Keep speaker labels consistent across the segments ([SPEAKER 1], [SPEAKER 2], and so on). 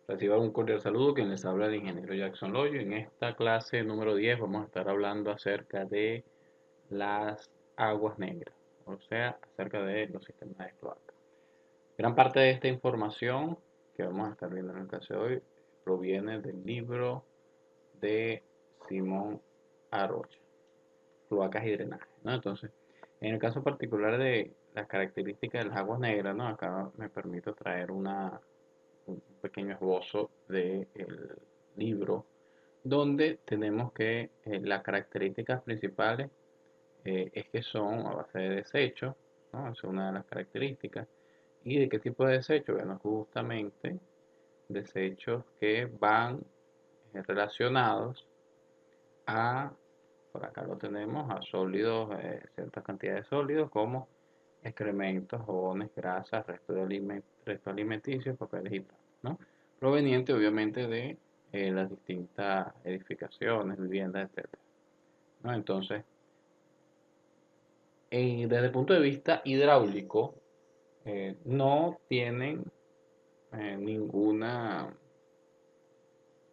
[SPEAKER 1] Reciban un cordial saludo, quien les habla el ingeniero Jackson Loyo. En esta clase número 10 vamos a estar hablando acerca de las aguas negras, o sea, acerca de los sistemas de cloaca. Gran parte de esta información que vamos a estar viendo en el clase de hoy proviene del libro de Simón Arocha, Cloacas y Drenaje, ¿no? Entonces, en el caso particular de las características de las aguas negras, ¿no? Acá me permito traer un pequeño esbozo del libro, donde tenemos que las características principales es que son a base de desechos, ¿no? Esa es una de las características. ¿Y de qué tipo de desechos? Bueno, justamente desechos que van relacionados a, por acá lo tenemos, a sólidos, cierta cantidad de sólidos como excrementos, jabones, grasas, restos alimenticios, papeles y platos, ¿no? Proveniente obviamente de las distintas edificaciones, viviendas, etcétera, ¿no? Entonces, desde el punto de vista hidráulico, no tienen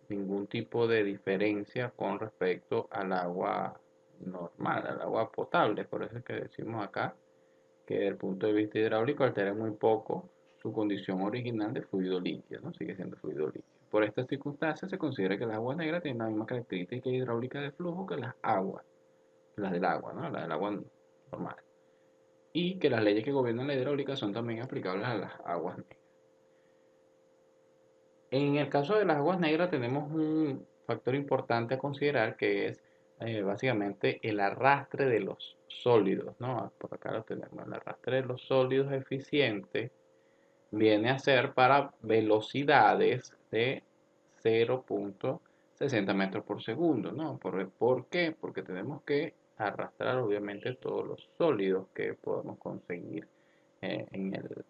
[SPEAKER 1] ningún tipo de diferencia con respecto al agua normal, al agua potable. Por eso es que decimos acá que desde el punto de vista hidráulico altera muy poco su condición original de fluido líquido, ¿no? Sigue siendo fluido líquido. Por estas circunstancias se considera que las aguas negras tienen la misma característica hidráulica de flujo que las aguas, las del agua, ¿no? Las del agua normal. Y que las leyes que gobiernan la hidráulica son también aplicables a las aguas negras. En el caso de las aguas negras tenemos un factor importante a considerar que es básicamente el arrastre de los sólidos, ¿no? Por acá lo tenemos, el arrastre de los sólidos eficiente viene a ser para velocidades de 0,60 metros por segundo, ¿no? ¿Por qué? Porque tenemos que arrastrar obviamente todos los sólidos que podemos conseguir eh, en el,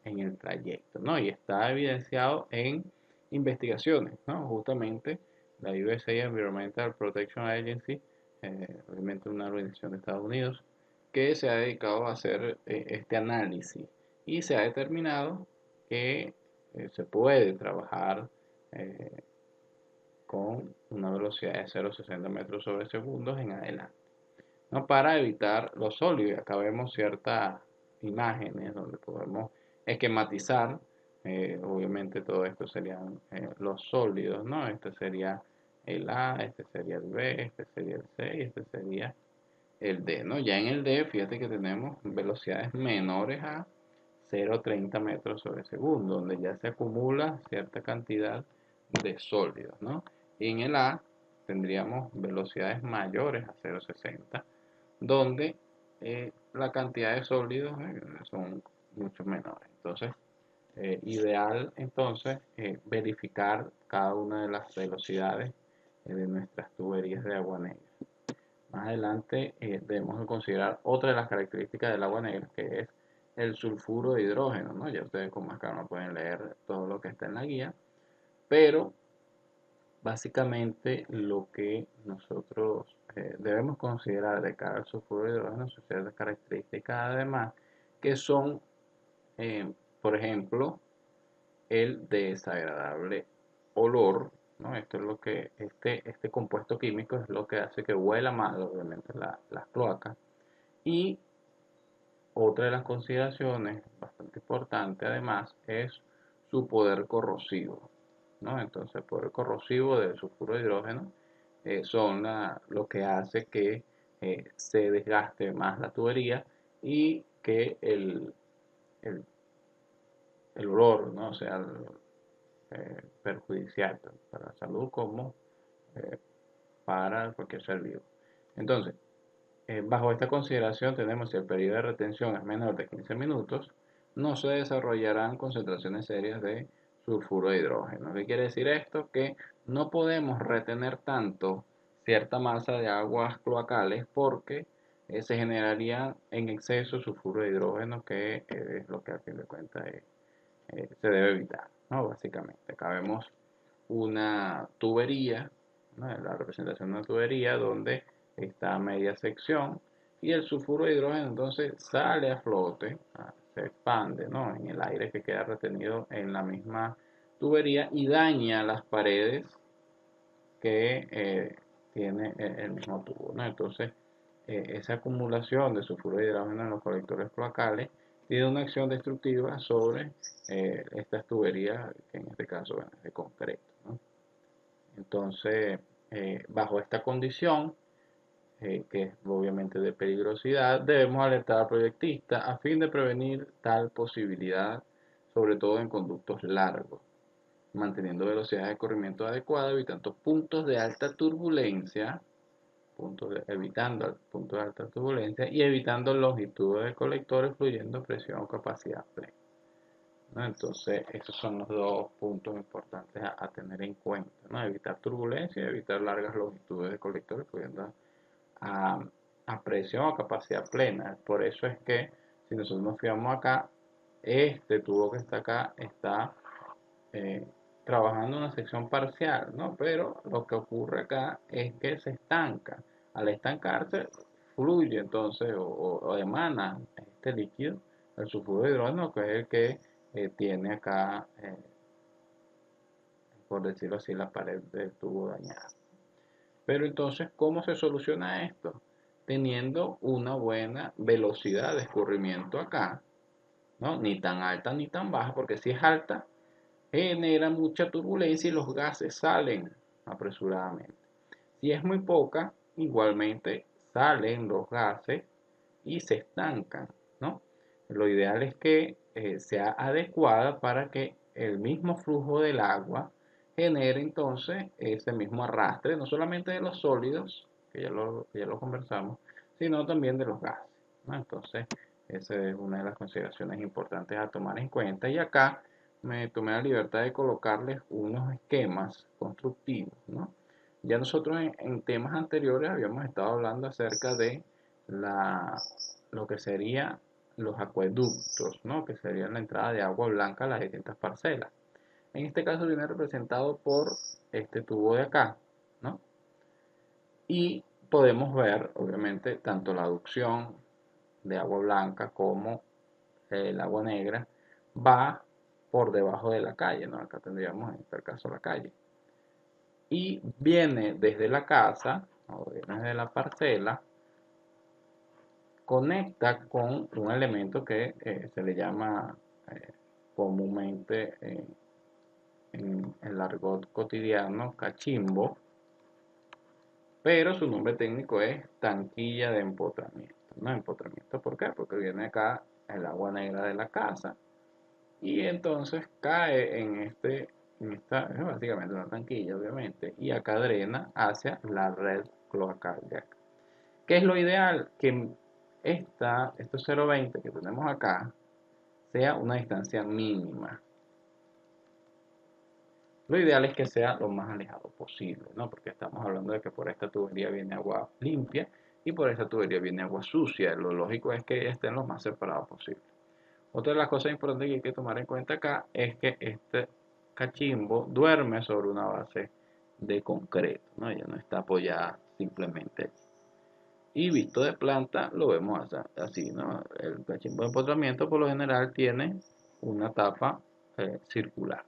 [SPEAKER 1] en el trayecto, ¿no? Y está evidenciado en investigaciones, ¿no? Justamente la USA Environmental Protection Agency, obviamente una organización de Estados Unidos, que se ha dedicado a hacer este análisis y se ha determinado que se puede trabajar eh, con una velocidad de 0,60 metros sobre segundos en adelante, ¿no? Para evitar los sólidos. Y acá vemos ciertas imágenes donde podemos esquematizar. Obviamente todo esto serían los sólidos, ¿no? Este sería el A, este sería el B, este sería el C y este sería el D, ¿no? Ya en el D, fíjate que tenemos velocidades menores a 0,30 metros sobre segundo, donde ya se acumula cierta cantidad de sólidos, ¿no? Y en el A tendríamos velocidades mayores a 0,60, donde la cantidad de sólidos son mucho menores. Entonces, ideal entonces verificar cada una de las velocidades de nuestras tuberías de agua negra. Más adelante debemos de considerar otra de las características del agua negra, que es el sulfuro de hidrógeno, ¿no? Ya ustedes con más calma pueden leer todo lo que está en la guía, pero básicamente lo que nosotros debemos considerar de cara al sulfuro de hidrógeno son ciertas características además que son, eh, por ejemplo, el desagradable olor, ¿no? Esto es lo que, este compuesto químico es lo que hace que huela mal, obviamente, las cloacas. Y otra de las consideraciones bastante importante, además, es su poder corrosivo, ¿no? Entonces, el poder corrosivo del sulfuro de hidrógeno son lo que hace que se desgaste más la tubería y que el, el olor, ¿no? Sea perjudicial tanto para la salud como eh, para cualquier ser vivo. Entonces, bajo esta consideración tenemos si el periodo de retención es menor de 15 minutos, no se desarrollarán concentraciones serias de sulfuro de hidrógeno. ¿Qué quiere decir esto? Que no podemos retener tanto cierta masa de aguas cloacales porque se generaría en exceso sulfuro de hidrógeno, que es lo que a fin de cuentas se debe evitar, ¿no? Básicamente, acá vemos una tubería, ¿no? La representación de una tubería donde está media sección y el sulfuro de hidrógeno entonces sale a flote, se expande, ¿no? En el aire que queda retenido en la misma tubería y daña las paredes que tiene el mismo tubo, ¿no? Entonces, esa acumulación de sulfuro de hidrógeno en los colectores cloacales tiene una acción destructiva sobre estas tuberías, que en este caso, bueno, es de concreto, ¿no? Entonces, bajo esta condición, que es obviamente de peligrosidad, debemos alertar al proyectista a fin de prevenir tal posibilidad, sobre todo en conductos largos, manteniendo velocidades de corrimiento adecuadas, evitando puntos de alta turbulencia, evitando puntos de alta turbulencia y evitando longitudes de colectores fluyendo presión o capacidad plena, ¿no? Entonces, esos son los dos puntos importantes a tener en cuenta, ¿no? Evitar turbulencia y evitar largas longitudes de colectores fluyendo a, a presión o capacidad plena. Por eso es que si nosotros nos fijamos acá, este tubo que está acá está eh, trabajando una sección parcial, ¿no? Pero lo que ocurre acá es que se estanca. Al estancarse, fluye entonces o emana este líquido, el sulfuro de hidrógeno, que es el que tiene acá, por decirlo así, la pared del tubo dañada. Pero entonces, ¿cómo se soluciona esto? Teniendo una buena velocidad de escurrimiento acá, ¿no? Ni tan alta ni tan baja, porque si es alta, genera mucha turbulencia y los gases salen apresuradamente. Si es muy poca, igualmente salen los gases y se estancan, ¿no? Lo ideal es que sea adecuada para que el mismo flujo del agua genere entonces ese mismo arrastre, no solamente de los sólidos, que ya lo conversamos, sino también de los gases, ¿no? Entonces, esa es una de las consideraciones importantes a tomar en cuenta. Y acá me tomé la libertad de colocarles unos esquemas constructivos, ¿no? Ya nosotros en temas anteriores habíamos estado hablando acerca de la, lo que serían los acueductos, ¿no? Que sería la entrada de agua blanca a las distintas parcelas. En este caso viene representado por este tubo de acá, ¿no? Y podemos ver, obviamente, tanto la aducción de agua blanca como el agua negra va por debajo de la calle, ¿no? Acá tendríamos en este caso la calle. Y viene desde la casa, o viene desde la parcela, conecta con un elemento que se le llama eh, comúnmente en el argot cotidiano cachimbo, pero su nombre técnico es tanquilla de empotramiento, ¿no? Empotramiento, ¿por qué? Porque viene acá el agua negra de la casa y entonces cae en esta, es básicamente una tanquilla, obviamente, y acá drena hacia la red cloacal de acá. ¿Qué es lo ideal? Que estos 0,20 que tenemos acá sea una distancia mínima. Lo ideal es que sea lo más alejado posible, ¿no? Porque estamos hablando de que por esta tubería viene agua limpia y por esta tubería viene agua sucia. Lo lógico es que estén lo más separados posible. Otra de las cosas importantes que hay que tomar en cuenta acá es que este cachimbo duerme sobre una base de concreto, ¿no? Ella no está apoyada simplemente allí. Y visto de planta lo vemos así, ¿no? El cachimbo de empotramiento por lo general tiene una tapa circular.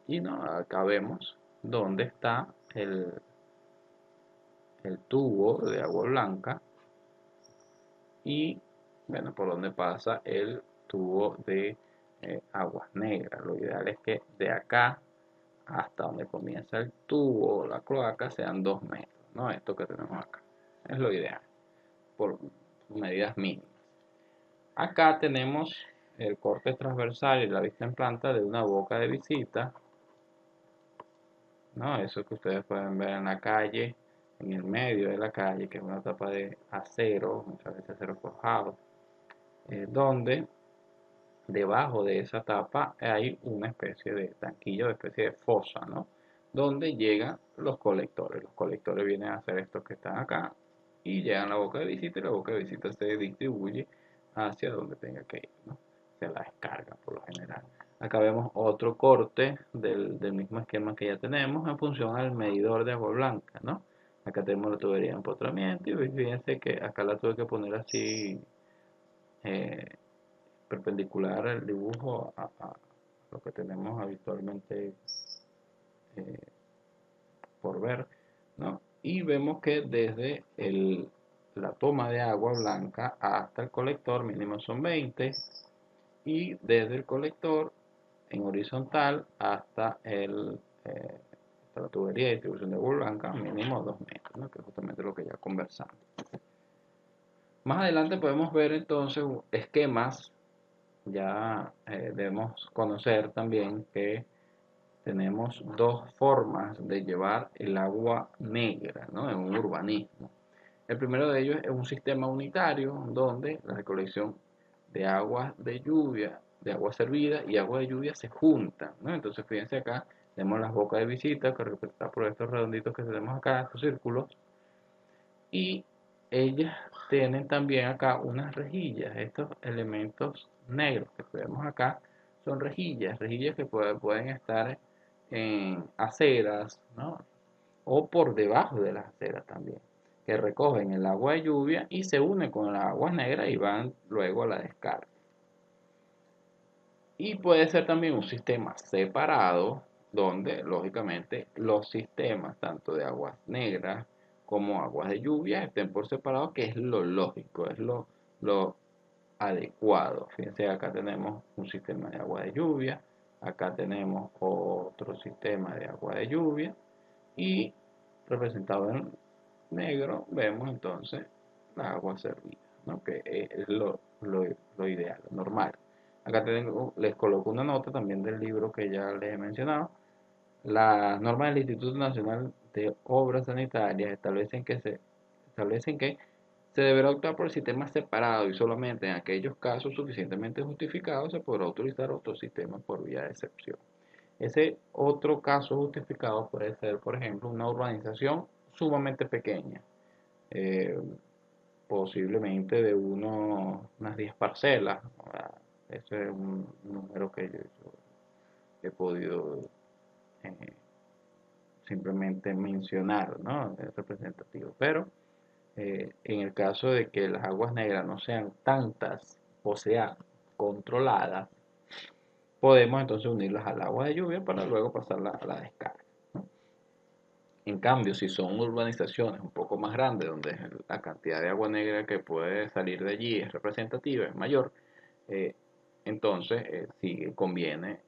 [SPEAKER 1] Y no, acá vemos dónde está el tubo de agua blanca y, bueno, por donde pasa el tubo de aguas negras. Lo ideal es que de acá hasta donde comienza el tubo o la cloaca sean 2 metros, ¿no? Esto que tenemos acá. Es lo ideal, por medidas mínimas. Acá tenemos el corte transversal y la vista en planta de una boca de visita, ¿no? Eso que ustedes pueden ver en la calle, en el medio de la calle, que es una tapa de acero, muchas veces acero forjado, donde debajo de esa tapa hay una especie de tanquillo, una especie de fosa, ¿no? Donde llegan los colectores. Los colectores vienen a hacer estos que están acá y llegan a la boca de visita y la boca de visita se distribuye hacia donde tenga que ir, ¿no? Se la descarga por lo general. Acá vemos otro corte del mismo esquema que ya tenemos en función al medidor de agua blanca, ¿no? Acá tenemos la tubería de empotramiento y fíjense que acá la tuve que poner así eh, perpendicular al dibujo lo que tenemos habitualmente por ver, ¿no? Y vemos que desde la toma de agua blanca hasta el colector mínimo son 20, y desde el colector en horizontal hasta hasta la tubería de distribución de agua blanca mínimo 2 metros, ¿no? Que es justamente lo que ya conversamos. Más adelante podemos ver entonces esquemas. Ya debemos conocer también que tenemos dos formas de llevar el agua negra, ¿no? En un urbanismo. El primero de ellos es un sistema unitario donde la recolección de aguas de lluvia, de agua servida y agua de lluvia se juntan, ¿no? Entonces fíjense acá, tenemos las bocas de visita que representadas por estos redonditos que tenemos acá, estos círculos, y ellas tienen también acá unas rejillas. Estos elementos negros que vemos acá son rejillas, rejillas que pueden estar en aceras, ¿no? O por debajo de las aceras también, que recogen el agua de lluvia y se unen con las aguas negras y van luego a la descarga. Y puede ser también un sistema separado, donde lógicamente los sistemas tanto de aguas negras como aguas de lluvia estén por separado, que es lo lógico, es lo adecuado. Fíjense, acá tenemos un sistema de agua de lluvia, acá tenemos otro sistema de agua de lluvia, y representado en negro vemos entonces la agua servida, ¿no? Que es lo ideal, lo normal. Acá les coloco una nota también del libro que ya les he mencionado. Las normas del Instituto Nacional de Obras Sanitarias establecen que se deberá optar por el sistema separado y solamente en aquellos casos suficientemente justificados se podrá utilizar otro sistema por vía de excepción. Ese otro caso justificado puede ser, por ejemplo, una urbanización sumamente pequeña, eh, posiblemente de unas 10 parcelas. Ese es un número que yo he podido eh, simplemente mencionar, ¿no? Es representativo. Pero en el caso de que las aguas negras no sean tantas o sean controladas, podemos entonces unirlas al agua de lluvia para luego pasarla a la descarga, ¿no? En cambio, si son urbanizaciones un poco más grandes, donde la cantidad de agua negra que puede salir de allí es representativa, es mayor, eh, entonces sí conviene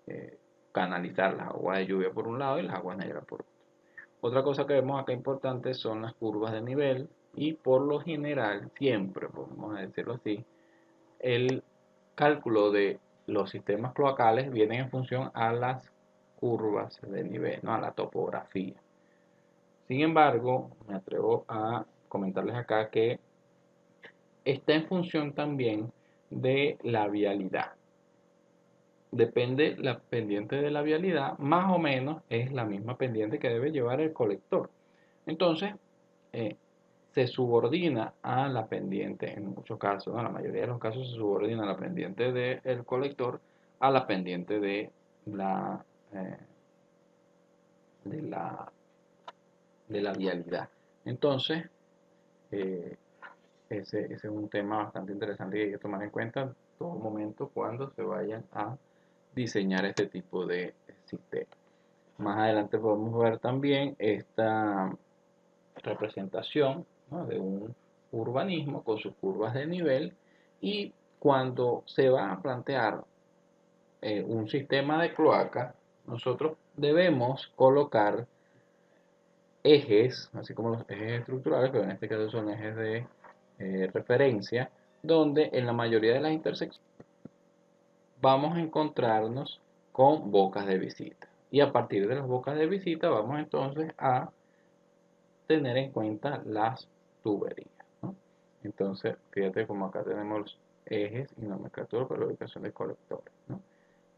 [SPEAKER 1] canalizar las aguas de lluvia por un lado y las aguas negras por otro. Otra cosa que vemos acá importante son las curvas de nivel, y por lo general, siempre, vamos a decirlo así, el cálculo de los sistemas cloacales viene en función a las curvas de nivel, ¿no? A la topografía. Sin embargo, me atrevo a comentarles acá que está en función también de la vialidad. Depende la pendiente de la vialidad, más o menos es la misma pendiente que debe llevar el colector. Entonces, eh, se subordina a la pendiente, en muchos casos, ¿no? En la mayoría de los casos se subordina a la pendiente del colector a la pendiente la, eh, de la, de la vialidad. Entonces, eh, ese es un tema bastante interesante que hay que tomar en cuenta en todo momento cuando se vayan a diseñar este tipo de sistema. Más adelante podemos ver también esta representación, ¿no? De un urbanismo con sus curvas de nivel, y cuando se va a plantear un sistema de cloaca, nosotros debemos colocar ejes, así como los ejes estructurales, pero en este caso son ejes de referencia, donde en la mayoría de las intersecciones vamos a encontrarnos con bocas de visita. Y a partir de las bocas de visita vamos entonces a tener en cuenta las tuberías, ¿no? Entonces, fíjate como acá tenemos los ejes y nomenclatura para la ubicación de colectores, ¿no?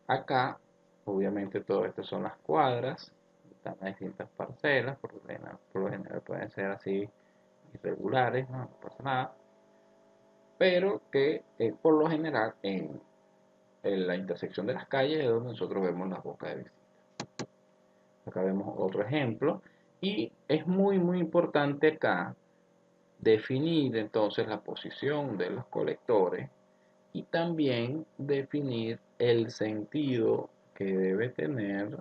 [SPEAKER 1] Acá, obviamente, todo esto son las cuadras, están las distintas parcelas, por lo general pueden ser así irregulares, ¿no? No pasa nada, pero que por lo general en la intersección de las calles es donde nosotros vemos las bocas de visita. Acá vemos otro ejemplo, y es muy importante acá definir entonces la posición de los colectores y también definir el sentido que debe tener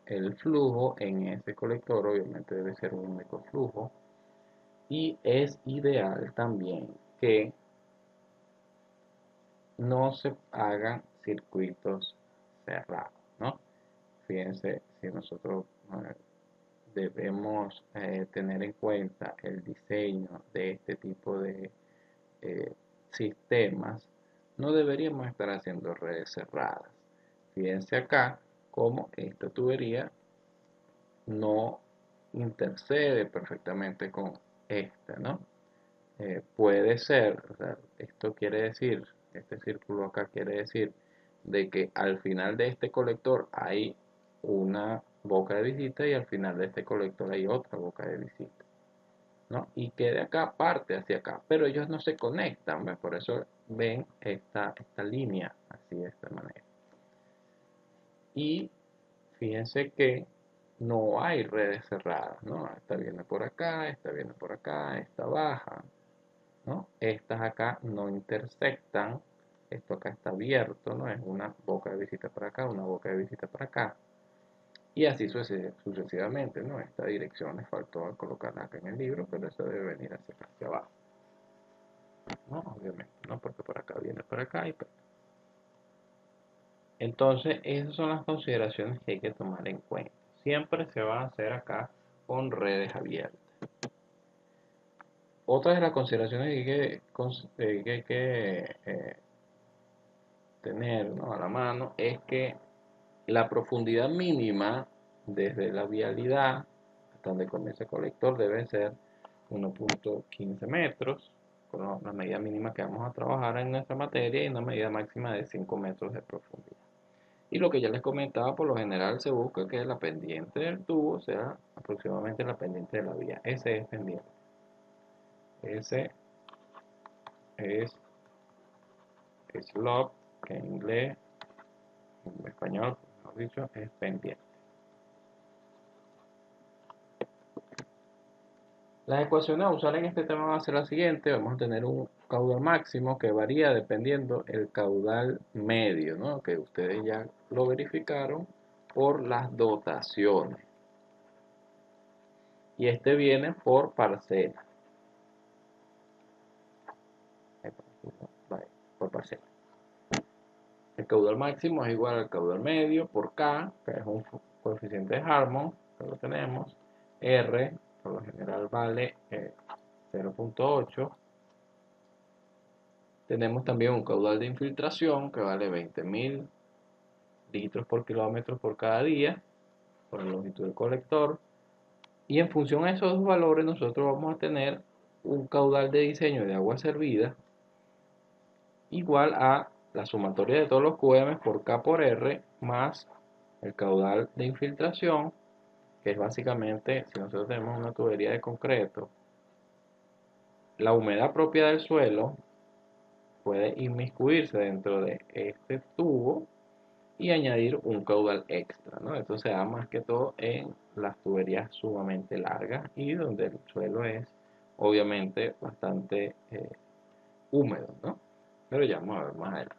[SPEAKER 1] el flujo en ese colector. Obviamente debe ser un único flujo. Y es ideal también que no se hagan circuitos cerrados, ¿no? Fíjense, si nosotros debemos tener en cuenta el diseño de este tipo de eh, sistemas, no deberíamos estar haciendo redes cerradas. Fíjense acá cómo esta tubería no intercede perfectamente con esta, ¿no? Puede ser, o sea, esto quiere decir, este círculo acá quiere decir de que al final de este colector hay una boca de visita y al final de este colector hay otra boca de visita, ¿no? Y que de acá parte hacia acá, pero ellos no se conectan, ¿ves? Por eso ven esta línea así de esta manera. Y fíjense que no hay redes cerradas, ¿no? Esta viene por acá, esta viene por acá, esta baja, ¿no? Estas acá no intersectan, esto acá está abierto, ¿no? Es una boca de visita para acá, una boca de visita para acá. Y así sucesivamente, ¿no? Esta dirección les faltó colocarla acá en el libro, pero eso debe venir hacia acá, hacia abajo, ¿no? Obviamente, ¿no? Porque por acá viene por acá y por acá. Entonces, esas son las consideraciones que hay que tomar en cuenta. Siempre se va a hacer acá con redes abiertas. Otra de las consideraciones que hay que tener, ¿no?, a la mano es que la profundidad mínima desde la vialidad hasta donde comienza el colector debe ser 1.15 metros, con la medida mínima que vamos a trabajar en nuestra materia, y una medida máxima de 5 metros de profundidad. Y lo que ya les comentaba, por lo general se busca que la pendiente del tubo sea aproximadamente la pendiente de la vía. Ese es pendiente. Ese es slope, que en inglés, en español, mejor dicho, es pendiente. Las ecuaciones a usar en este tema van a ser las siguientes. Vamos a tener un caudal máximo que varía dependiendo el caudal medio, ¿no?, que ustedes ya lo verificaron por las dotaciones. Y este viene por parcela. Por parcela. El caudal máximo es igual al caudal medio por K, que es un coeficiente de Harmon, que lo tenemos. R, por lo general, vale 0.8. Tenemos también un caudal de infiltración que vale 20.000 litros por kilómetro por cada día, por la longitud del colector. Y en función a esos dos valores, nosotros vamos a tener un caudal de diseño de agua servida igual a la sumatoria de todos los QM por K por R más el caudal de infiltración, que es básicamente, si nosotros tenemos una tubería de concreto, la humedad propia del suelo puede inmiscuirse dentro de este tubo y añadir un caudal extra, ¿no? Esto se da más que todo en las tuberías sumamente largas y donde el suelo es obviamente bastante húmedo, ¿no? Pero ya vamos a ver más adelante.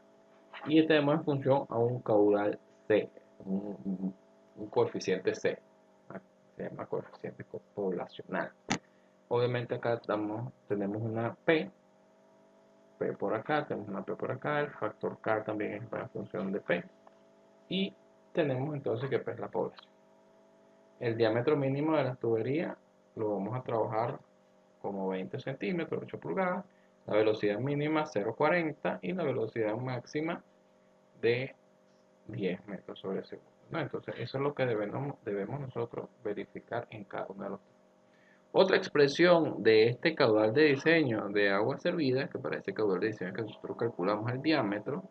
[SPEAKER 1] Y tenemos en función a un caudal C, un coeficiente C, ¿no? Se llama coeficiente poblacional. Obviamente acá tenemos una P por acá, tenemos una P por acá, el factor K también es una función de P. Y tenemos entonces que P es la población. El diámetro mínimo de la tubería lo vamos a trabajar como 20 centímetros, 8 pulgadas. La velocidad mínima 0.40 y la velocidad máxima de 10 metros sobre segundo, ¿no? Entonces eso es lo que debemos nosotros verificar en cada uno de los. Otra expresión de este caudal de diseño de agua servida, que para este caudal de diseño que nosotros calculamos el diámetro,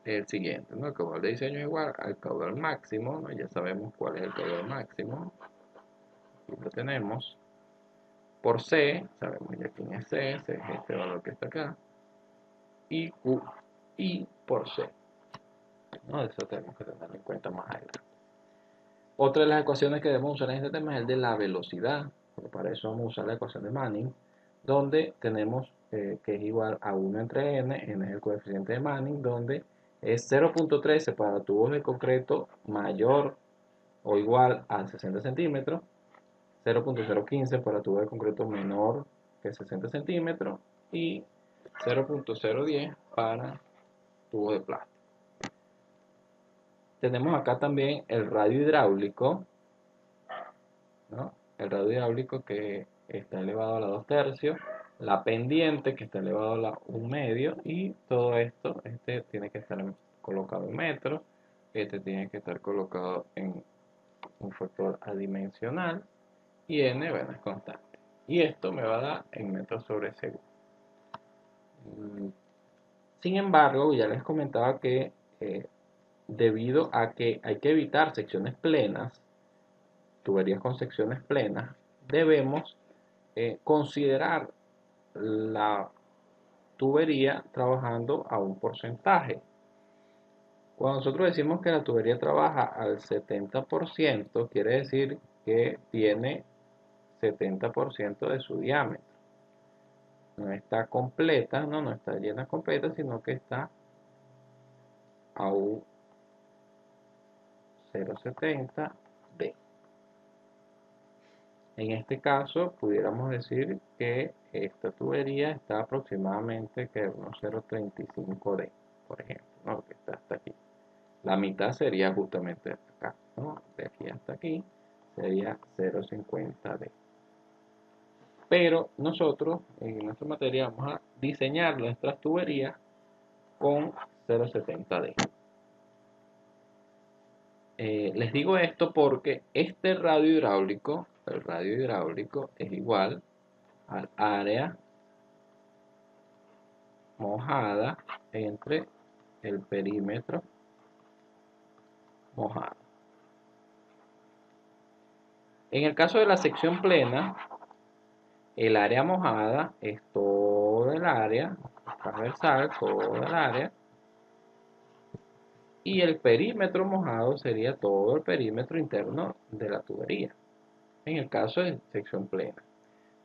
[SPEAKER 1] es el siguiente, ¿no? El caudal de diseño es igual al caudal máximo, ¿no? Ya sabemos cuál es el caudal máximo. Aquí lo tenemos. Por C, sabemos ya quién es C, C es este valor que está acá. Y Q, I por C, ¿no? Eso tenemos que tenerlo en cuenta más adelante. Otra de las ecuaciones que debemos usar en este tema es el de la velocidad. Para eso vamos a usar la ecuación de Manning, donde tenemos que es igual a 1 entre n, n es el coeficiente de Manning, donde es 0.13 para tubos de concreto mayor o igual a 60 centímetros, 0.015 para tubos de concreto menor que 60 centímetros y 0.010 para tubos de plástico. Tenemos acá también el radio hidráulico, ¿no? El radio hidráulico que está elevado a la 2 tercios, la pendiente que está elevado a la 1 medio y todo esto, este tiene que estar colocado en metros, este tiene que estar colocado en un factor adimensional y n, bueno, es constante. Y esto me va a dar en metros sobre segundo. Sin embargo, ya les comentaba que debido a que hay que evitar secciones plenas, tuberías con secciones plenas, debemos considerar la tubería trabajando a un porcentaje. Cuando nosotros decimos que la tubería trabaja al 70%, quiere decir que tiene 70% de su diámetro. No está completa, no está llena completa, sino que está a un 0,70D. En este caso, pudiéramos decir que esta tubería está aproximadamente que unos 0,35D, por ejemplo, ¿no? Que está hasta aquí. La mitad sería justamente acá, ¿no? De aquí hasta aquí sería 0,50D. Pero nosotros en nuestra materia vamos a diseñar nuestras tuberías con 0,70D. Les digo esto porque este radio hidráulico, el radio hidráulico es igual al área mojada entre el perímetro mojado. En el caso de la sección plena, el área mojada es todo el área transversal, todo el área, y el perímetro mojado sería todo el perímetro interno de la tubería, en el caso de sección plena.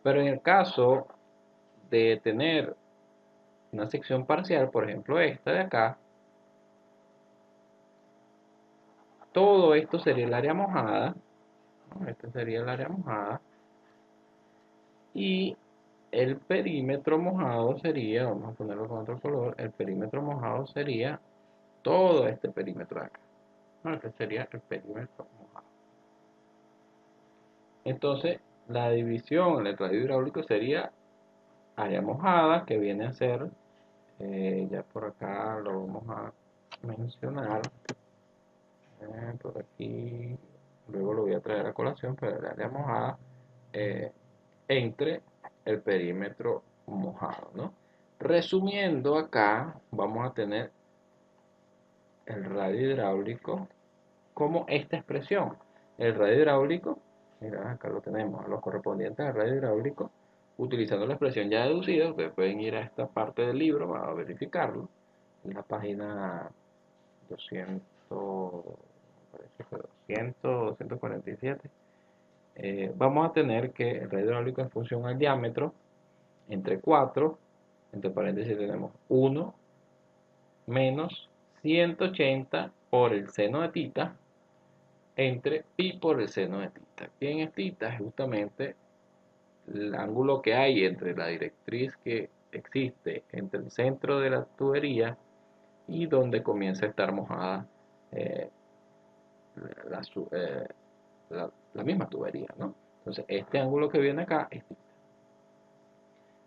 [SPEAKER 1] Pero en el caso de tener una sección parcial, por ejemplo esta de acá, todo esto sería el área mojada, ¿no? Este sería el área mojada, y el perímetro mojado sería, vamos a ponerlo con otro color, el perímetro mojado sería todo este perímetro de acá, ¿no? Este sería el perímetro mojado. Entonces, la división en el radio hidráulico sería área mojada, que viene a ser, ya por acá lo vamos a mencionar, por aquí, luego lo voy a traer a colación, pero el área mojada eh, entre el perímetro mojado, ¿no? Resumiendo acá, vamos a tener el radio hidráulico como esta expresión. El radio hidráulico, mira, acá lo tenemos, a los correspondientes al radio hidráulico, utilizando la expresión ya deducida, ustedes pueden ir a esta parte del libro para verificarlo, en la página 200, parece que 200, 247. Vamos a tener que el radio hidráulico en función al diámetro, entre 4, entre paréntesis tenemos 1 menos 180 por el seno de tita, entre pi por el seno de tita. ¿Quién es tita? Es justamente el ángulo que hay entre la directriz que existe entre el centro de la tubería y donde comienza a estar mojada eh, la, la misma tubería, ¿no? Entonces, este ángulo que viene acá es tita.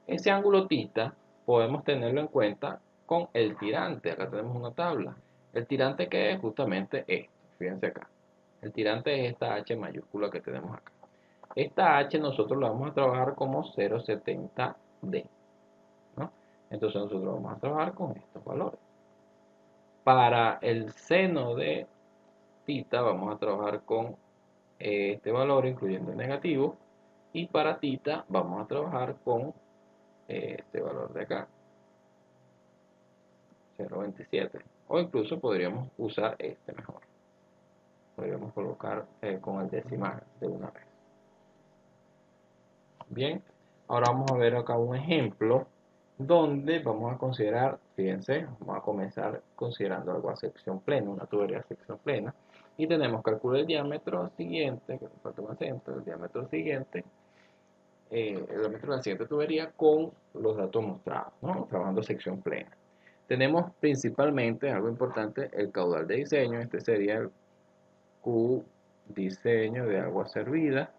[SPEAKER 1] Ese ángulo tita podemos tenerlo en cuenta con el tirante. Acá tenemos una tabla. El tirante que es justamente esto. Fíjense acá. El tirante es esta H mayúscula que tenemos acá. Esta H nosotros la vamos a trabajar como 0,70D, ¿no? Entonces nosotros vamos a trabajar con estos valores. Para el seno de tita vamos a trabajar con este valor incluyendo el negativo. Y para tita vamos a trabajar con este valor de acá, 0,27. O incluso podríamos usar este mejor. Podríamos colocar con el decimal de una vez. Bien, ahora vamos a ver acá un ejemplo donde vamos a considerar, fíjense, vamos a comenzar considerando algo a sección plena, una tubería a sección plena, y tenemos calcular el diámetro siguiente, que nos falta un acento, el diámetro siguiente, el diámetro de la siguiente tubería con los datos mostrados, ¿no? Trabajando sección plena. Tenemos principalmente, algo importante, el caudal de diseño, este sería el Q diseño de agua servida.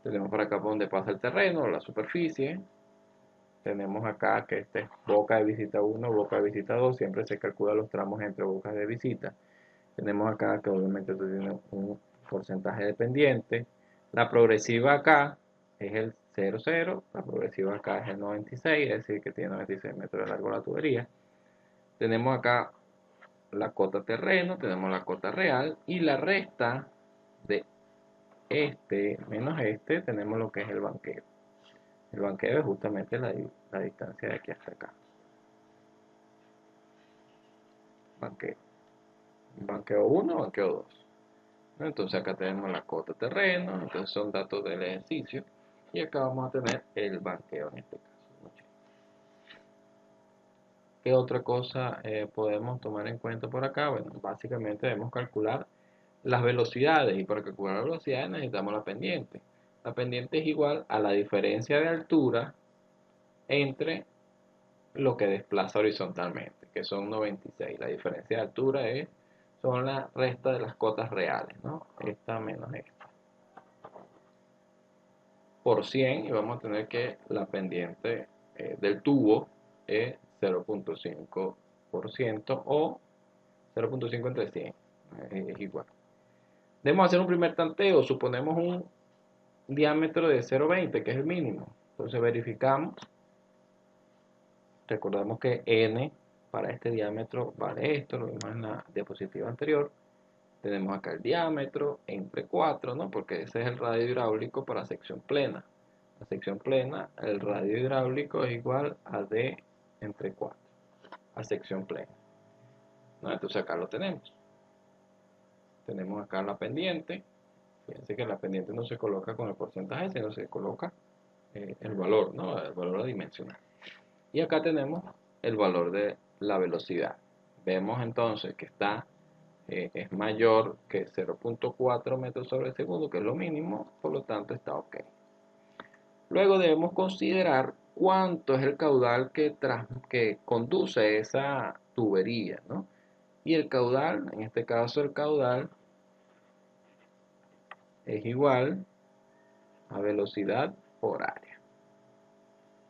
[SPEAKER 1] Tenemos por acá por donde pasa el terreno, la superficie. Tenemos acá que este es boca de visita 1, boca de visita 2, siempre se calculan los tramos entre bocas de visita. Tenemos acá que obviamente esto tiene un porcentaje dependiente. La progresiva acá es el 0,0, la progresiva acá es el 96, es decir, que tiene 96 metros de largo la tubería. Tenemos acá la cota terreno, tenemos la cota real y la resta de este menos este tenemos lo que es el banqueo. El banqueo es justamente la distancia de aquí hasta acá. Banqueo. Banqueo 1, banqueo 2. Entonces acá tenemos la cota terreno, entonces son datos del ejercicio. Y acá vamos a tener el banqueo en este caso. ¿Qué otra cosa podemos tomar en cuenta por acá? Bueno, básicamente debemos calcular las velocidades y para calcular las velocidades necesitamos la pendiente. La pendiente es igual a la diferencia de altura entre lo que desplaza horizontalmente, que son 96. La diferencia de altura son la resta de las cotas reales, ¿no? Esta menos esta. Por 100 y vamos a tener que la pendiente del tubo es 0,5% o 0,5 entre 100. Es igual. Debemos hacer un primer tanteo. Suponemos un diámetro de 0,20, que es el mínimo. Entonces verificamos. Recordamos que n para este diámetro vale esto, lo vimos en la diapositiva anterior. Tenemos acá el diámetro entre 4, ¿no? Porque ese es el radio hidráulico para sección plena. La sección plena, el radio hidráulico es igual a D entre 4, a sección plena, ¿no? Entonces acá lo tenemos. Tenemos acá la pendiente. Fíjense que la pendiente no se coloca con el porcentaje, sino se coloca el valor, ¿no? El valor adimensional. Y acá tenemos el valor de la velocidad. Vemos entonces que es mayor que 0,4 metros sobre segundo, que es lo mínimo, por lo tanto está ok. Luego debemos considerar cuánto es el caudal que conduce esa tubería, ¿no? Y el caudal, en este caso el caudal es igual a velocidad por área.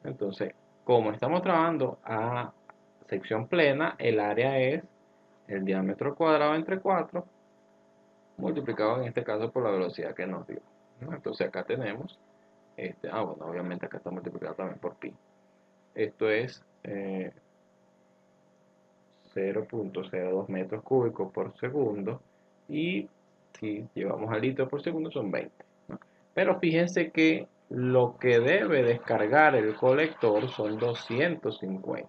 [SPEAKER 1] Entonces, como estamos trabajando a sección plena, el área es el diámetro cuadrado entre 4 multiplicado en este caso por la velocidad que nos dio, ¿no? Entonces acá tenemos, bueno, obviamente acá está multiplicado también por pi. Esto es 0,02 metros cúbicos por segundo y si llevamos a litros por segundo son 20, ¿no? Pero fíjense que lo que debe descargar el colector son 250.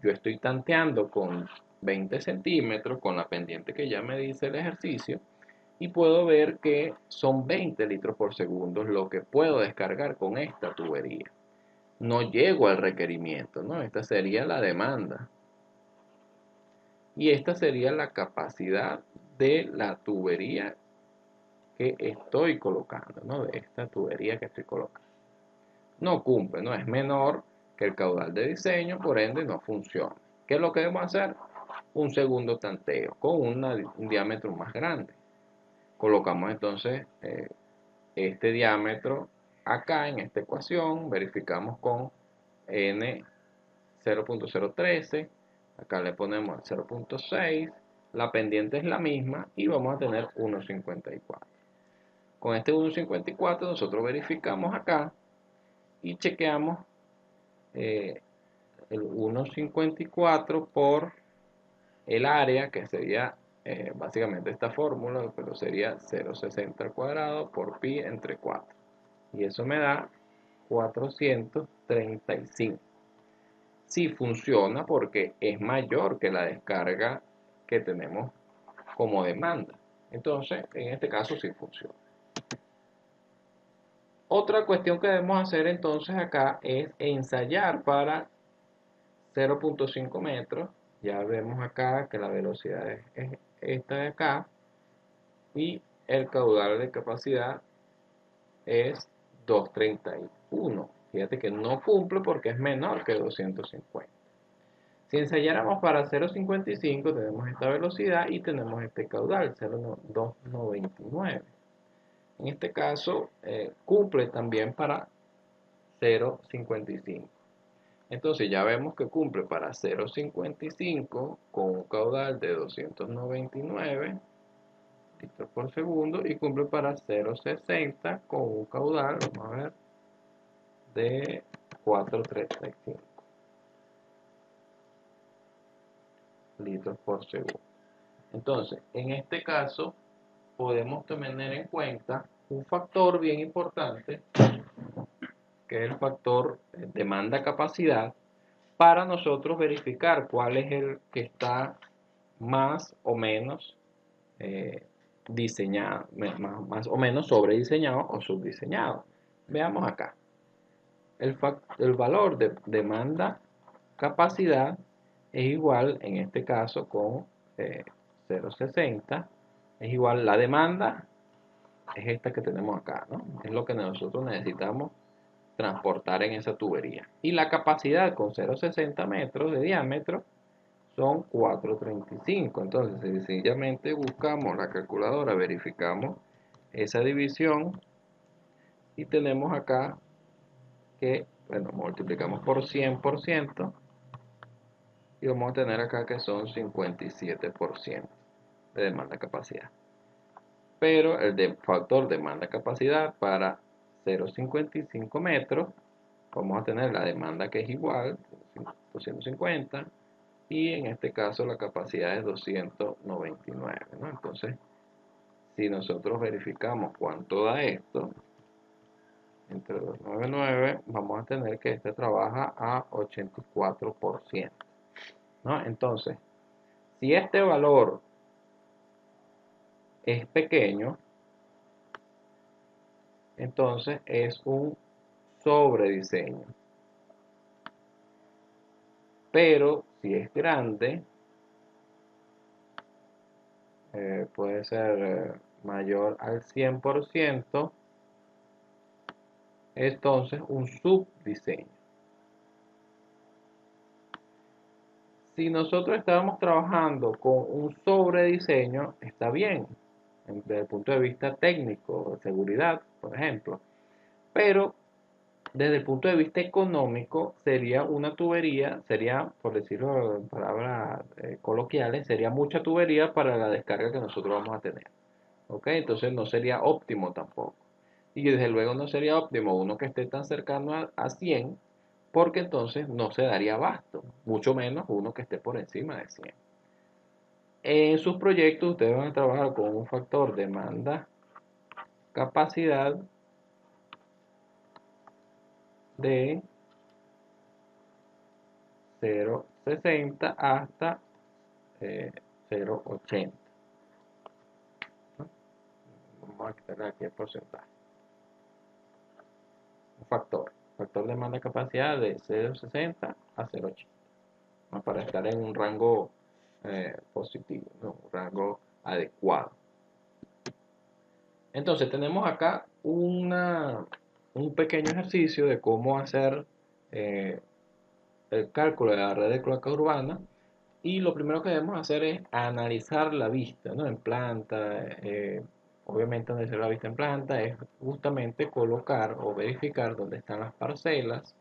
[SPEAKER 1] Yo estoy tanteando con 20 centímetros con la pendiente que ya me dice el ejercicio y puedo ver que son 20 litros por segundo lo que puedo descargar con esta tubería. No llego al requerimiento, ¿no? Esta sería la demanda. Y esta sería la capacidad de la tubería que estoy colocando, ¿no? De esta tubería que estoy colocando. No cumple, no es menor que el caudal de diseño, por ende no funciona. ¿Qué es lo que debemos hacer? Un segundo tanteo con un diámetro más grande. Colocamos entonces este diámetro acá en esta ecuación, verificamos con n 0,013, acá le ponemos 0,6, la pendiente es la misma y vamos a tener 1,54. Con este 1,54 nosotros verificamos acá y chequeamos el 1,54 por el área, que sería básicamente esta fórmula, pero sería 0,60 al cuadrado por pi entre 4. Y eso me da 435. Sí funciona porque es mayor que la descarga que tenemos como demanda. Entonces, en este caso sí funciona. Otra cuestión que debemos hacer entonces acá es ensayar para 0,5 metros. Ya vemos acá que la velocidad es esta de acá y el caudal de capacidad es 231. Fíjate que no cumple porque es menor que 250. Si ensayáramos para 0,55 tenemos esta velocidad y tenemos este caudal, 0,299. En este caso cumple también para 0,55. Entonces ya vemos que cumple para 0,55 con un caudal de 299 litros por segundo y cumple para 0,60 con un caudal, vamos a ver, de 435 litros por segundo. Entonces, en este caso, podemos tener en cuenta un factor bien importante, que es el factor demanda-capacidad, para nosotros verificar cuál es el que está más o menos eh, diseñado, más o menos sobrediseñado o subdiseñado. Veamos acá. El valor de demanda-capacidad es igual, en este caso, con 0,60, es igual, la demanda es esta que tenemos acá, ¿no? Es lo que nosotros necesitamos transportar en esa tubería. Y la capacidad con 0,60 metros de diámetro son 435. Entonces, sencillamente buscamos la calculadora, verificamos esa división y tenemos acá que, bueno, multiplicamos por 100% y vamos a tener acá que son 57% de demanda-capacidad. Pero el factor demanda-capacidad para 0,55 metros, vamos a tener la demanda que es igual, 250, y en este caso la capacidad es 299, ¿no? Entonces, si nosotros verificamos cuánto da esto, entre 299, vamos a tener que este trabaja a 84%, ¿no? Entonces, si este valor es pequeño, entonces es un sobrediseño. Pero si es grande, puede ser mayor al 100%, entonces un subdiseño. Si nosotros estábamos trabajando con un sobrediseño, está bien, desde el punto de vista técnico, de seguridad, por ejemplo. Pero desde el punto de vista económico, sería una tubería, sería, por decirlo en palabras coloquiales, sería mucha tubería para la descarga que nosotros vamos a tener. ¿Ok? Entonces no sería óptimo tampoco. Y desde luego no sería óptimo uno que esté tan cercano a 100, porque entonces no se daría abasto, mucho menos uno que esté por encima de 100. En sus proyectos ustedes van a trabajar con un factor demanda-capacidad de 0,60 hasta 0,80. ¿No? Vamos a quitarle aquí el porcentaje. Un factor demanda-capacidad de 0,60 a 0,80, ¿no? Para estar en un rango positivo, ¿no? Un rango adecuado. Entonces tenemos acá un pequeño ejercicio de cómo hacer eh, el cálculo de la red de cloaca urbana, y lo primero que debemos hacer es analizar la vista, ¿no? En planta. Obviamente analizar la vista en planta es justamente colocar o verificar dónde están las parcelas,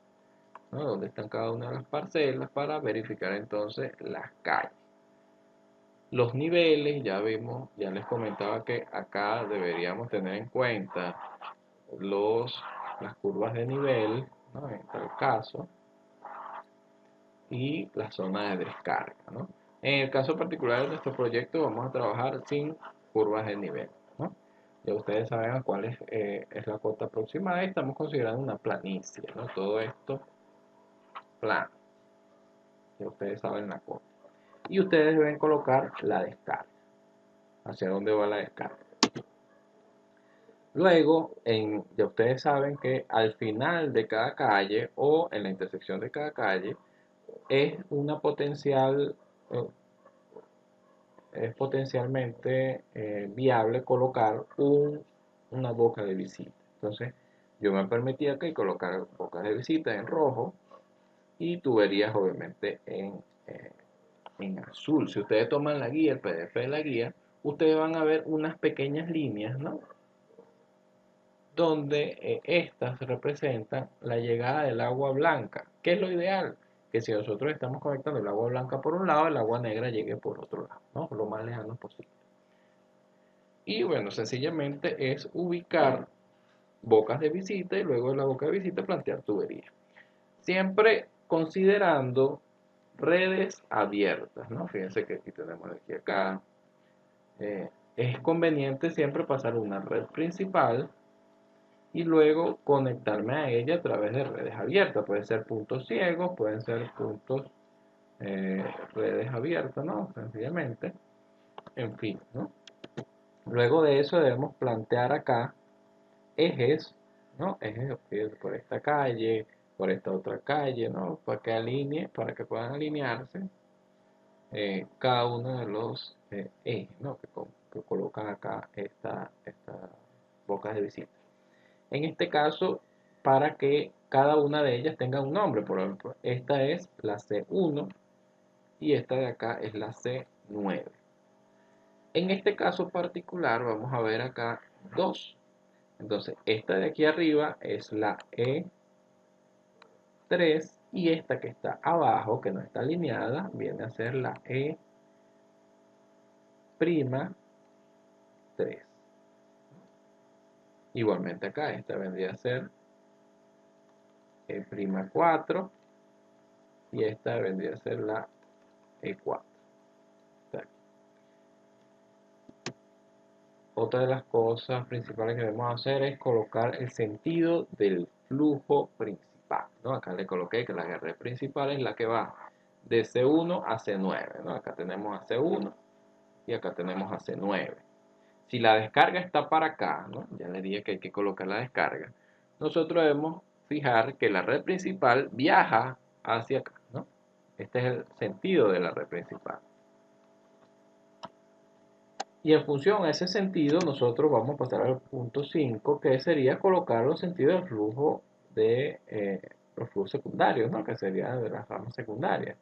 [SPEAKER 1] ¿no? Dónde están cada una de las parcelas para verificar entonces las calles. Los niveles, ya vimos, ya les comentaba que acá deberíamos tener en cuenta las curvas de nivel, ¿no? En tal caso, y la zona de descarga, ¿no? En el caso particular de nuestro proyecto vamos a trabajar sin curvas de nivel, ¿no? Ya ustedes saben cuál es la cota aproximada y estamos considerando una planicie, ¿no? Todo esto plano, ya ustedes saben la cota. Y ustedes deben colocar la descarga. ¿Hacia dónde va la descarga? Luego, ya ustedes saben que al final de cada calle o en la intersección de cada calle es una potencial, eh, es potencialmente viable colocar una boca de visita. Entonces, yo me permitía que colocar bocas de visita en rojo y tuberías obviamente en azul. Si ustedes toman la guía, el PDF de la guía, ustedes van a ver unas pequeñas líneas, ¿no? Donde estas representan la llegada del agua blanca. ¿Qué es lo ideal? Que si nosotros estamos conectando el agua blanca por un lado, el agua negra llegue por otro lado, ¿no? Lo más lejano posible. Y bueno, sencillamente es ubicar bocas de visita y luego de la boca de visita plantear tuberías. Siempre considerando redes abiertas, ¿no? Fíjense que aquí tenemos de aquí a acá. Es conveniente siempre pasar una red principal y luego conectarme a ella a través de redes abiertas. Pueden ser puntos ciegos, pueden ser puntos, redes abiertas, ¿no? Sencillamente. En fin, ¿no? Luego de eso debemos plantear acá ejes, ¿no? Ejes por esta calle, por esta otra calle, ¿no? Para que puedan alinearse cada uno de los ejes, ¿no? Que colocan acá esta bocas de visita. En este caso, para que cada una de ellas tenga un nombre, por ejemplo, esta es la C1 y esta de acá es la C9. En este caso particular vamos a ver acá dos. Entonces, esta de aquí arriba es la E3 y esta que está abajo, que no está alineada, viene a ser la E'3. Igualmente acá, esta vendría a ser E'4 y esta vendría a ser la E4. Otra de las cosas principales que debemos hacer es colocar el sentido del flujo principal, ¿no? Acá le coloqué que la red principal es la que va de C1 a C9, ¿no? Acá tenemos a C1 y acá tenemos a C9. Si la descarga está para acá, ¿no? Ya le dije que hay que colocar la descarga. Nosotros debemos fijar que la red principal viaja hacia acá, ¿no? Este es el sentido de la red principal. Y en función a ese sentido, nosotros vamos a pasar al punto 5, que sería colocar los sentidos del flujo de los flujos secundarios, ¿no? Que sería de las ramas secundarias.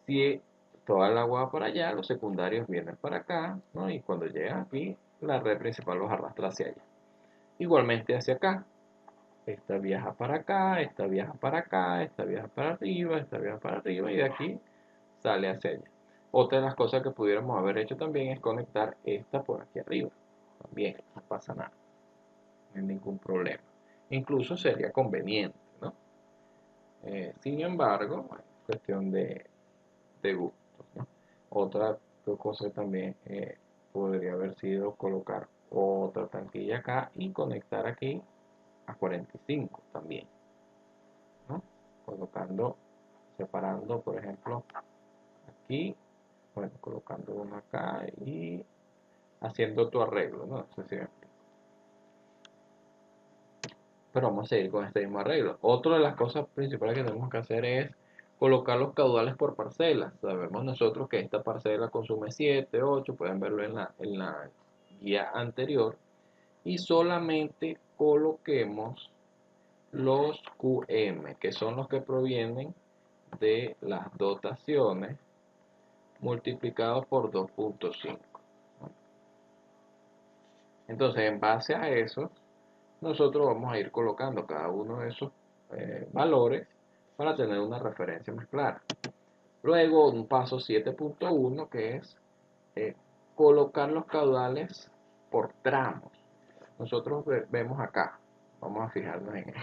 [SPEAKER 1] Si toda el agua va para allá, los secundarios vienen para acá, ¿no? Y cuando llegan aquí, la red principal los arrastra hacia allá. Igualmente hacia acá. Esta viaja para acá, esta viaja para acá, esta viaja para arriba, esta viaja para arriba y de aquí sale hacia allá. Otra de las cosas que pudiéramos haber hecho también es conectar esta por aquí arriba. También no pasa nada, no hay ningún problema. Incluso sería conveniente, ¿no? Sin embargo, bueno, cuestión de gustos, ¿no? Otra cosa también podría haber sido colocar otra tanquilla acá y conectar aquí a 45 también, ¿no? Colocando, separando, por ejemplo, aquí, bueno, colocando uno acá y haciendo tu arreglo, ¿no? No sé si me explico. Pero vamos a seguir con este mismo arreglo. Otra de las cosas principales que tenemos que hacer es colocar los caudales por parcelas. Sabemos nosotros que esta parcela consume 7, 8, pueden verlo en la guía anterior. Y solamente coloquemos los QM, que son los que provienen de las dotaciones multiplicados por 2.5. Entonces, en base a eso, nosotros vamos a ir colocando cada uno de esos valores para tener una referencia más clara. Luego, un paso 7.1 que es colocar los caudales por tramos. Nosotros vemos acá, vamos a fijarnos en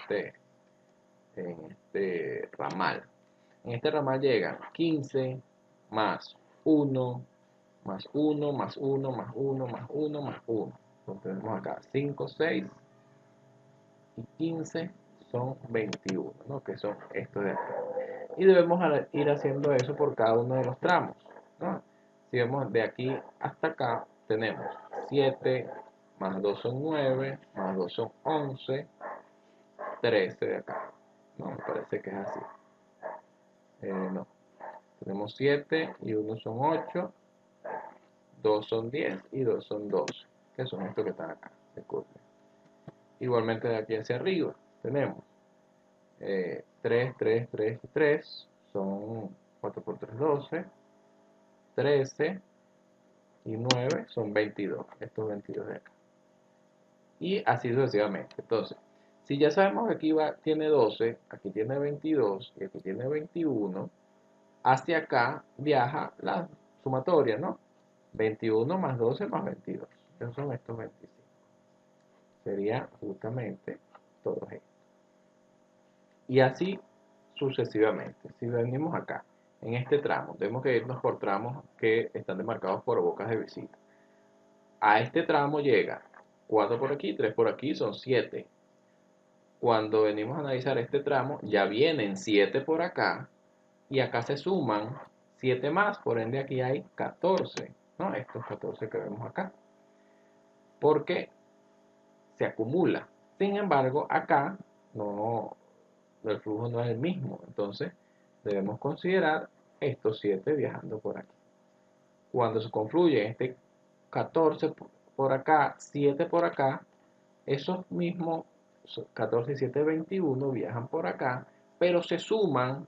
[SPEAKER 1] este ramal. En este ramal llegan 15 más 1, más 1, más 1, más 1, más 1, más 1. Entonces tenemos acá 5, 6 y 15 son 21, ¿no? Que son estos de acá. Y debemos ir haciendo eso por cada uno de los tramos, ¿no? Si vemos de aquí hasta acá, tenemos 7 más 2 son 9, más 2 son 11, 13 de acá. No, me parece que es así. No. Tenemos 7 y 1 son 8, 2 son 10 y 2 son 12, que son estos que están acá. Igualmente de aquí hacia arriba tenemos 3, 3, 3 y 3, son 4 por 3, 12, 13 y 9 son 22, estos 22 de acá. Y así sucesivamente. Entonces, si ya sabemos que aquí tiene 12, aquí tiene 22 y aquí tiene 21, hacia acá viaja la sumatoria, ¿no? 21 más 12 más 22. Esos son estos 25. Sería justamente todos estos. Y así sucesivamente. Si venimos acá, en este tramo, tenemos que irnos por tramos que están demarcados por bocas de visita. A este tramo llega 4 por aquí, 3 por aquí, son 7. Cuando venimos a analizar este tramo, ya vienen 7 por acá y acá se suman 7 más, por ende aquí hay 14, ¿no? Estos 14 que vemos acá. Porque se acumula. Sin embargo, acá no, el flujo no es el mismo. Entonces, debemos considerar estos 7 viajando por aquí. Cuando se confluye este 14 por acá, 7 por acá, esos mismos 14 y 7, 21 viajan por acá, pero se suman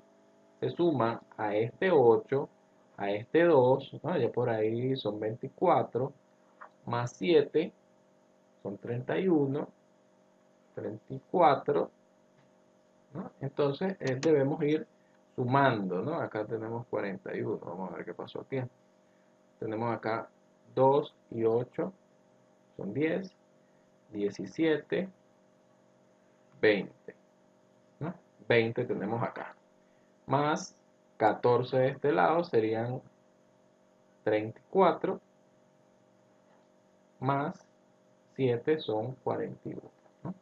[SPEAKER 1] a este 8, a este 2, ¿no? Ya por ahí son 24, más 7 son 31, 34, ¿no? Entonces debemos ir sumando, ¿no? Acá tenemos 41, vamos a ver qué pasó aquí. Tenemos acá 2 y 8 son 10, 17, 20, ¿no? 20 tenemos acá. Más 14 de este lado serían 34, más 7 son 41, ¿no?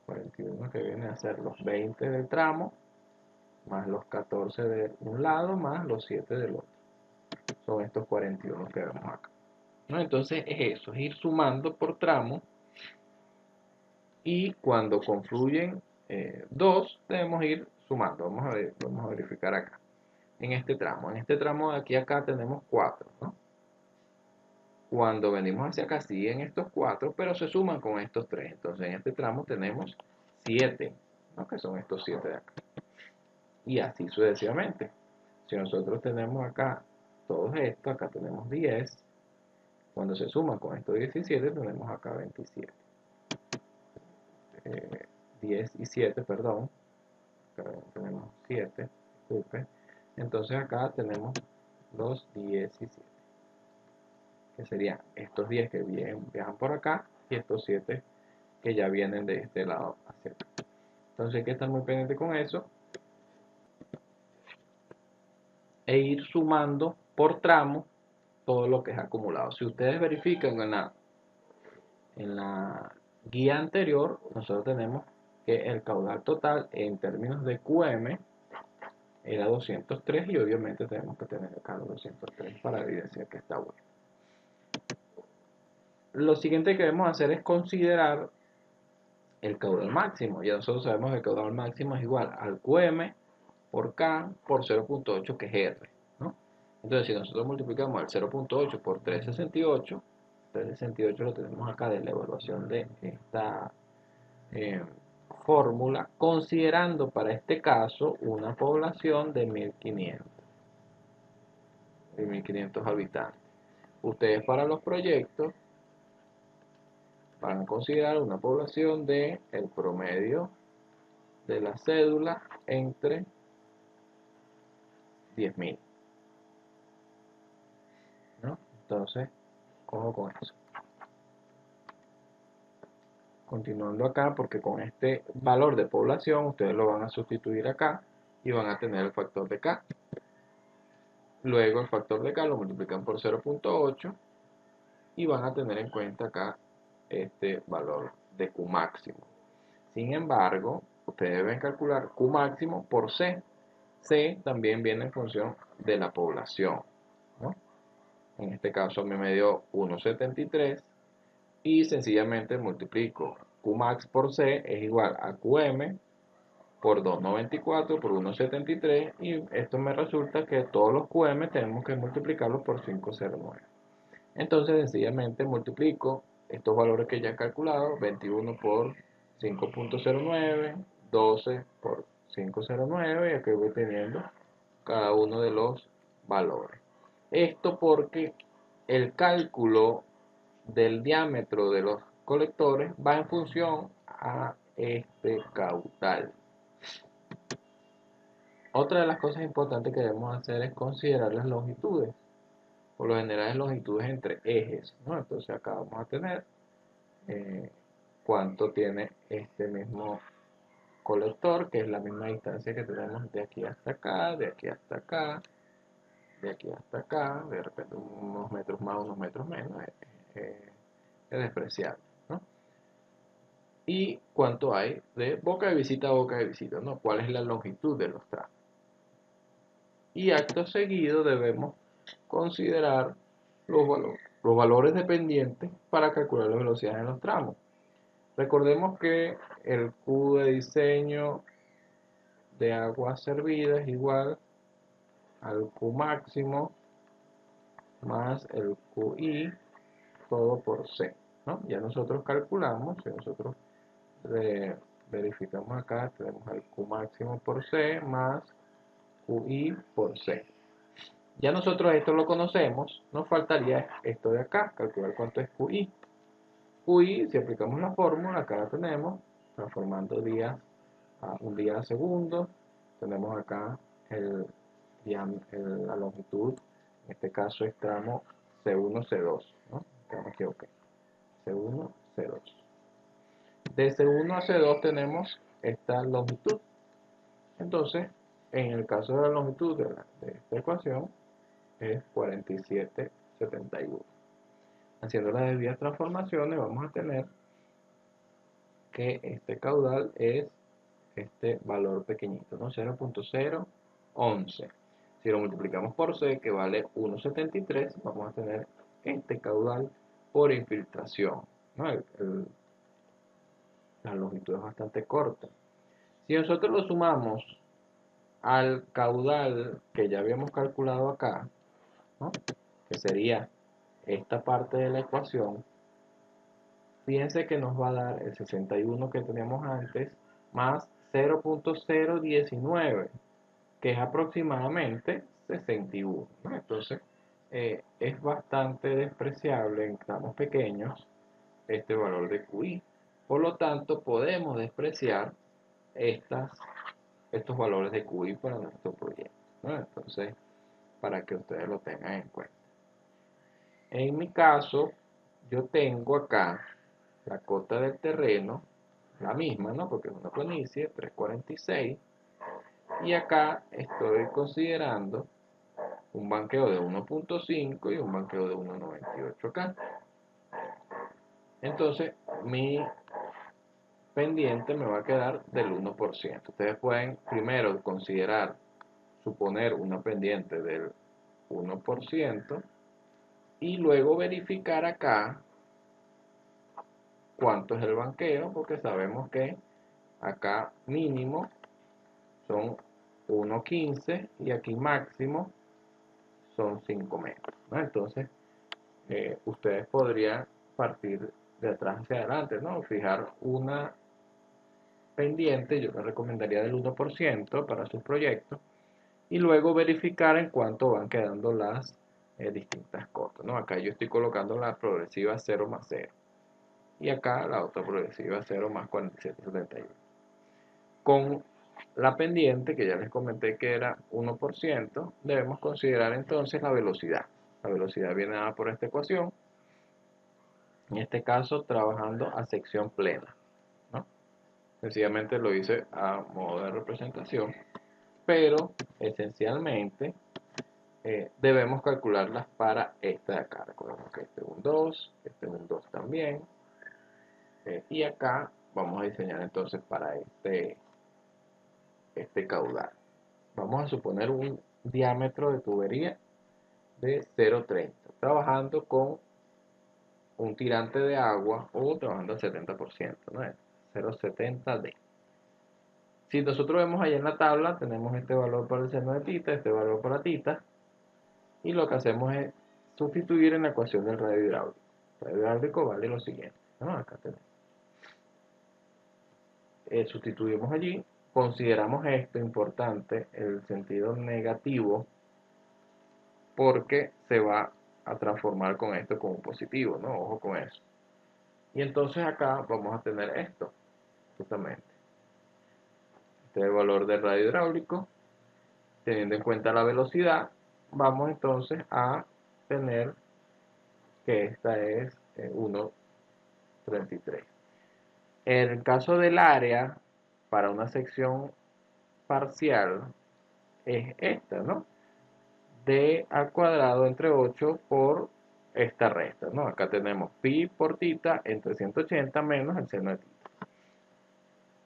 [SPEAKER 1] 41 que viene a ser los 20 del tramo, más los 14 de un lado, más los 7 del otro. Son estos 41 que vemos acá, ¿no? Entonces es eso, es ir sumando por tramo, y cuando confluyen dos, debemos ir sumando. Vamos a verificar acá. En este tramo de aquí a acá tenemos 4, ¿no? Cuando venimos hacia acá siguen estos 4, pero se suman con estos 3. Entonces en este tramo tenemos 7, ¿no? Que son estos 7 de acá. Y así sucesivamente. Si nosotros tenemos acá todos estos, acá tenemos 10. Cuando se suman con estos 17, tenemos acá 27. 10 y 7, perdón. Acá tenemos 7, disculpe. Entonces acá tenemos los 17. Que serían estos 10 que viajan por acá y estos 7 que ya vienen de este lado hacia acá. Entonces hay que estar muy pendiente con eso e ir sumando por tramo todo lo que es acumulado. Si ustedes verifican en la guía anterior, nosotros tenemos que el caudal total en términos de QM era 203 y obviamente tenemos que tener acá los 203 para evidenciar que está bueno. Lo siguiente que debemos hacer es considerar el caudal máximo. Ya nosotros sabemos que el caudal máximo es igual al QM por K por 0.8, que es R, ¿no? Entonces, si nosotros multiplicamos el 0.8 por 368, 368 lo tenemos acá de la evaluación de esta fórmula, considerando para este caso una población de 1500 habitantes. Ustedes para los proyectos van a considerar una población de el promedio de la cédula entre 10.000, ¿no? Entonces, ojo con eso. Continuando acá, porque con este valor de población ustedes lo van a sustituir acá y van a tener el factor de K. Luego el factor de K lo multiplican por 0.8 y van a tener en cuenta acá este valor de Q máximo. Sin embargo, ustedes deben calcular Q máximo por C. C también viene en función de la población, ¿no? En este caso a mí me dio 1,73, y sencillamente multiplico Qmax por C es igual a Qm por 294 por 1,73 y esto me resulta que todos los Qm tenemos que multiplicarlos por 509. Entonces sencillamente multiplico estos valores que ya he calculado, 21 por 5.09, 12 por 509 y aquí voy teniendo cada uno de los valores. Esto porque el cálculo del diámetro de los colectores va en función a este caudal. Otra de las cosas importantes que debemos hacer es considerar las longitudes. Por lo general es longitudes entre ejes, ¿no? Entonces acá vamos a tener cuánto tiene este mismo colector, que es la misma distancia que tenemos de aquí hasta acá, de aquí hasta acá, de aquí hasta acá, de repente unos metros más, unos metros menos, es despreciable, ¿no? Y cuánto hay de boca de visita a boca de visita, ¿no? ¿Cuál es la longitud de los tramos? Y acto seguido debemos considerar los valores dependientes para calcular la velocidad en los tramos. Recordemos que el Q de diseño de agua servida es igual al Q máximo más el QI todo por C, ¿no? Ya nosotros calculamos, si nosotros verificamos acá, tenemos el Q máximo por C más QI por C. Ya nosotros esto lo conocemos, nos faltaría esto de acá, calcular cuánto es QI. QI, si aplicamos la fórmula, acá la tenemos, transformando días a un día a segundo. Tenemos acá la longitud, en este caso es tramo C1, C2, ¿no? Ya me equivoqué. C1, C2. De C1 a C2 tenemos esta longitud. Entonces, en el caso de la longitud de esta ecuación, es 47,71. Haciendo las debidas transformaciones, vamos a tener que este caudal es este valor pequeñito, ¿no? 0.011. Si lo multiplicamos por C, que vale 1,73, vamos a tener este caudal por infiltración, ¿no? La longitud es bastante corta. Si nosotros lo sumamos al caudal que ya habíamos calculado acá, ¿no? Que sería esta parte de la ecuación, fíjense que nos va a dar el 61 que teníamos antes más 0.019, que es aproximadamente 61, ¿no? Entonces es bastante despreciable en tramos pequeños este valor de QI. Por lo tanto, podemos despreciar estos valores de QI para nuestro proyecto, ¿no? Entonces, para que ustedes lo tengan en cuenta. En mi caso, yo tengo acá la cota del terreno, la misma, ¿no? Porque es una planicie, 346. Y acá estoy considerando un banqueo de 1.5 y un banqueo de 1.98 acá. Entonces, mi pendiente me va a quedar del 1%. Ustedes pueden primero considerar, suponer una pendiente del 1% y luego verificar acá cuánto es el banqueo, porque sabemos que acá mínimo son 1.15 y aquí máximo son 5 metros, ¿no? Entonces, ustedes podrían partir de atrás hacia adelante, ¿no? Fijar una pendiente, yo les recomendaría del 1% para sus proyectos, y luego verificar en cuánto van quedando las distintas cotas, ¿no? Acá yo estoy colocando la progresiva 0 más 0, y acá la otra progresiva 0 más 47,71. Con la pendiente, que ya les comenté que era 1%, debemos considerar entonces la velocidad. La velocidad viene dada por esta ecuación, en este caso trabajando a sección plena, ¿no? Sencillamente lo hice a modo de representación, pero esencialmente debemos calcularlas para esta de acá. Recordemos que este es un 2, este es un 2 también, y acá vamos a diseñar entonces para este caudal. Vamos a suponer un diámetro de tubería de 0,30, trabajando con un tirante de agua o trabajando al 70%, ¿no? 0,70D. Si nosotros vemos allá en la tabla, tenemos este valor para el seno de tita, este valor para tita, y lo que hacemos es sustituir en la ecuación del radio hidráulico. El radio hidráulico vale lo siguiente, ¿no? Acá tenemos. Sustituimos allí, consideramos esto importante, el sentido negativo, porque se va a transformar con esto como positivo, ¿no? Ojo con eso. Y entonces acá vamos a tener esto, justamente. Este es el valor del radio hidráulico. Teniendo en cuenta la velocidad, vamos entonces a tener que esta es 1,33. En el caso del área, para una sección parcial, es esta, ¿no? D al cuadrado entre 8 por esta resta, ¿no? Acá tenemos pi por tita entre 180 menos el seno de tita.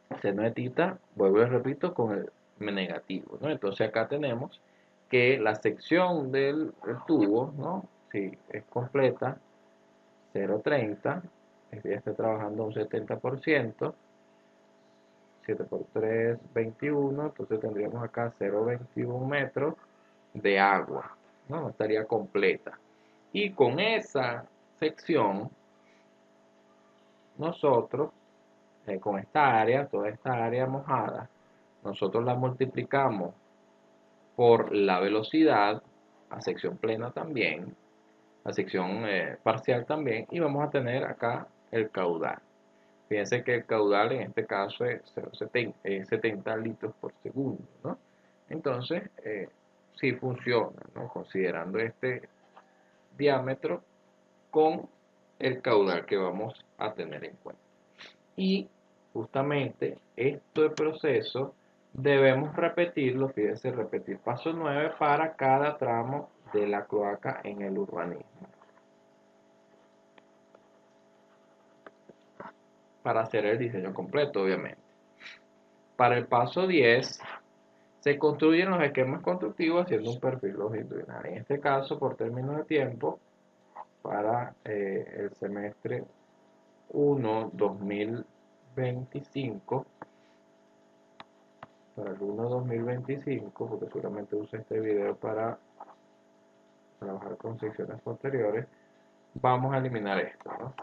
[SPEAKER 1] El seno de tita, vuelvo y repito, con el negativo, ¿no? Entonces acá tenemos que la sección del tubo, ¿no? Si es completa, 0,30, ya está trabajando un 70%, 7 por 3, 21, entonces tendríamos acá 0,21 metros de agua, ¿no? No estaría completa. Y con esa sección, nosotros, con esta área, toda esta área mojada, nosotros la multiplicamos por la velocidad, a sección plena también, a sección parcial también, y vamos a tener acá el caudal. Fíjense que el caudal en este caso es 70 litros por segundo, ¿no? Entonces, sí funciona, ¿no? Considerando este diámetro con el caudal que vamos a tener en cuenta. Y justamente este proceso debemos repetirlo, fíjense, repetir paso 9 para cada tramo de la cloaca en el urbanismo, para hacer el diseño completo, obviamente. Para el paso 10, se construyen los esquemas constructivos haciendo un perfil longitudinal. En este caso, por términos de tiempo, para el semestre 1 2025, para el 1 2025, porque seguramente use este video para trabajar con secciones posteriores, vamos a eliminar esto, ¿no?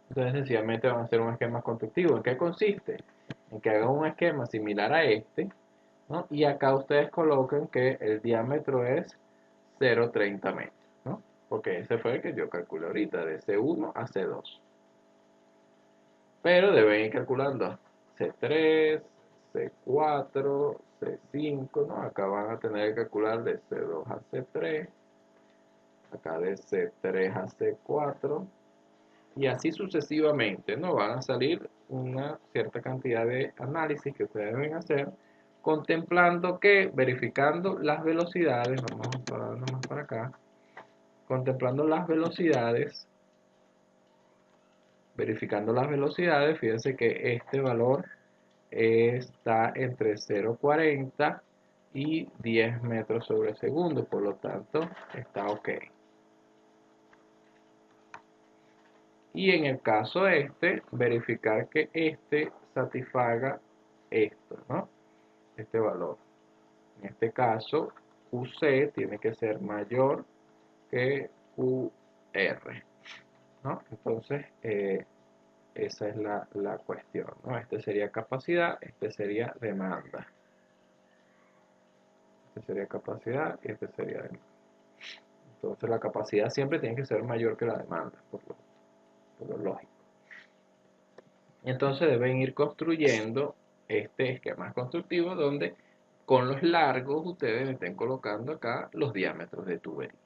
[SPEAKER 1] Entonces sencillamente vamos a hacer un esquema constructivo. ¿En qué consiste? En que hagan un esquema similar a este, ¿no? Y acá ustedes coloquen que el diámetro es 0,30 metros, ¿no? Porque ese fue el que yo calculé ahorita, de C1 a C2. Pero deben ir calculando C3, C4, C5, ¿no? Acá van a tener que calcular de C2 a C3, acá de C3 a C4, y así sucesivamente, ¿no? Van a salir una cierta cantidad de análisis que ustedes deben hacer, contemplando que, verificando las velocidades, vamos a parar nomás para acá, contemplando las velocidades, verificando las velocidades, fíjense que este valor está entre 0,40 y 10 metros sobre segundo, por lo tanto está ok. Y en el caso verificar que satisfaga esto, ¿no? Este valor. En este caso, QC tiene que ser mayor que QR, ¿no? Entonces, esa es la cuestión, ¿no? Este sería capacidad, este sería demanda. Este sería capacidad y este sería demanda. Entonces, la capacidad siempre tiene que ser mayor que la demanda, por lo lógico. Entonces deben ir construyendo este esquema constructivo donde con los largos ustedes estén colocando acá los diámetros de tubería.